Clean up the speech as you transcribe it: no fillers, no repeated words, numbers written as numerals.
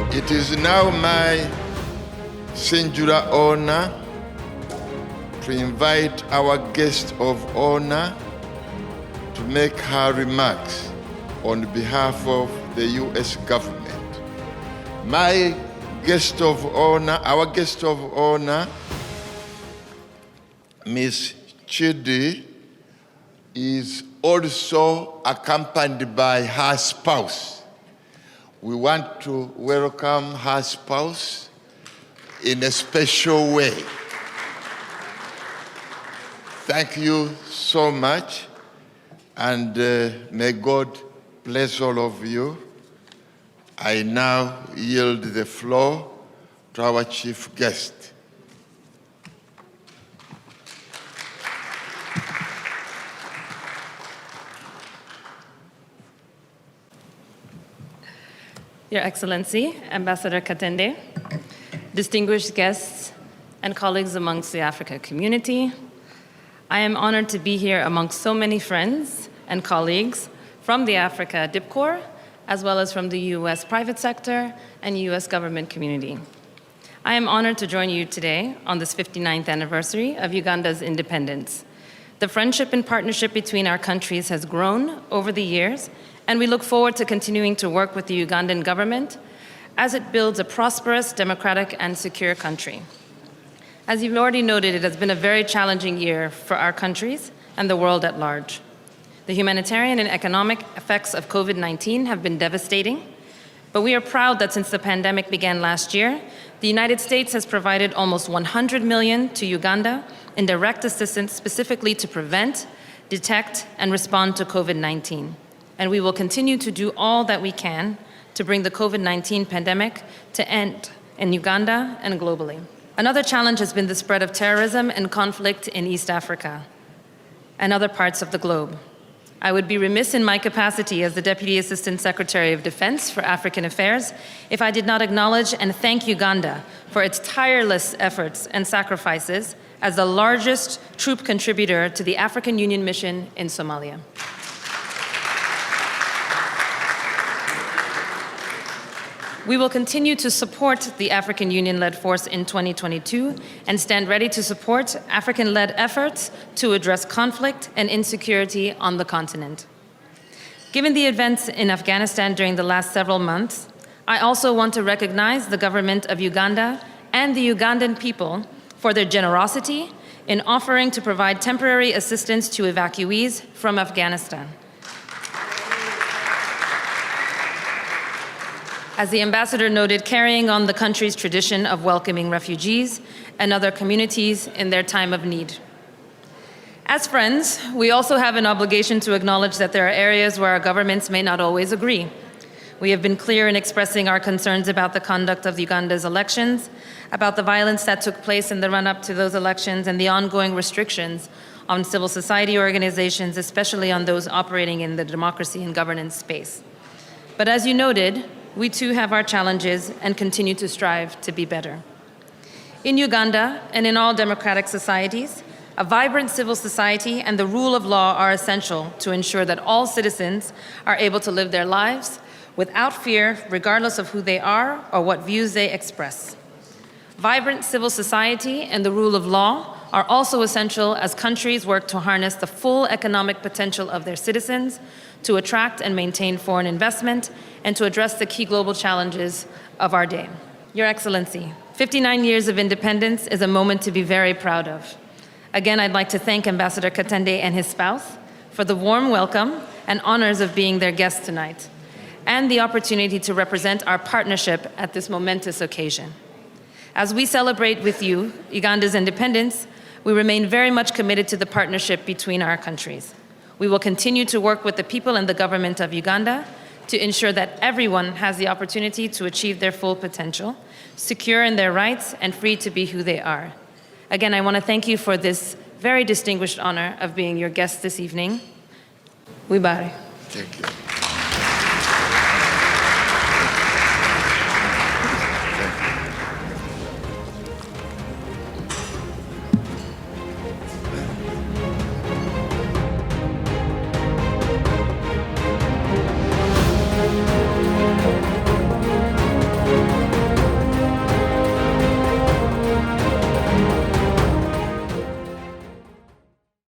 It is now my singular honor to invite our guest of honor to make her remarks on behalf of the U.S. government. My guest of honor, our guest of honor, Ms. Chidi, is also accompanied by her spouse. We want to welcome her spouse in a special way. Thank you so much, and may God bless all of you. I now yield the floor to our chief guest. Your Excellency, Ambassador Katende, distinguished guests, and colleagues amongst the Africa community, I am honored to be here amongst so many friends and colleagues from the Africa DIPCOR, as well as from the US private sector and US government community. I am honored to join you today on this 59th anniversary of Uganda's independence. The friendship and partnership between our countries has grown over the years, and we look forward to continuing to work with the Ugandan government as it builds a prosperous, democratic, and secure country. As you've already noted, it has been a very challenging year for our countries and the world at large. The humanitarian and economic effects of COVID-19 have been devastating, but we are proud that since the pandemic began last year, the United States has provided almost $100 million to Uganda in direct assistance specifically to prevent, detect, and respond to COVID-19. And we will continue to do all that we can to bring the COVID-19 pandemic to end in Uganda and globally. Another challenge has been the spread of terrorism and conflict in East Africa and other parts of the globe. I would be remiss in my capacity as the Deputy Assistant Secretary of Defense for African Affairs if I did not acknowledge and thank Uganda for its tireless efforts and sacrifices as the largest troop contributor to the African Union mission in Somalia. We will continue to support the African Union-led force in 2022 and stand ready to support African-led efforts to address conflict and insecurity on the continent. Given the events in Afghanistan during the last several months, I also want to recognize the government of Uganda and the Ugandan people for their generosity in offering to provide temporary assistance to evacuees from Afghanistan. As the ambassador noted, carrying on the country's tradition of welcoming refugees and other communities in their time of need. As friends, we also have an obligation to acknowledge that there are areas where our governments may not always agree. We have been clear in expressing our concerns about the conduct of Uganda's elections, about the violence that took place in the run-up to those elections, and the ongoing restrictions on civil society organizations, especially on those operating in the democracy and governance space. But as you noted, we too have our challenges and continue to strive to be better. In Uganda and in all democratic societies, a vibrant civil society and the rule of law are essential to ensure that all citizens are able to live their lives without fear, regardless of who they are or what views they express. Vibrant civil society and the rule of law are also essential as countries work to harness the full economic potential of their citizens, to attract and maintain foreign investment, and to address the key global challenges of our day. Your Excellency, 59 years of independence is a moment to be very proud of. Again, I'd like to thank Ambassador Katende and his spouse for the warm welcome and honors of being their guest tonight, and the opportunity to represent our partnership at this momentous occasion. As we celebrate with you Uganda's independence, we remain very much committed to the partnership between our countries. We will continue to work with the people and the government of Uganda to ensure that everyone has the opportunity to achieve their full potential, secure in their rights, and free to be who they are. Again, I want to thank you for this very distinguished honor of being your guest this evening. Wibare. Thank you.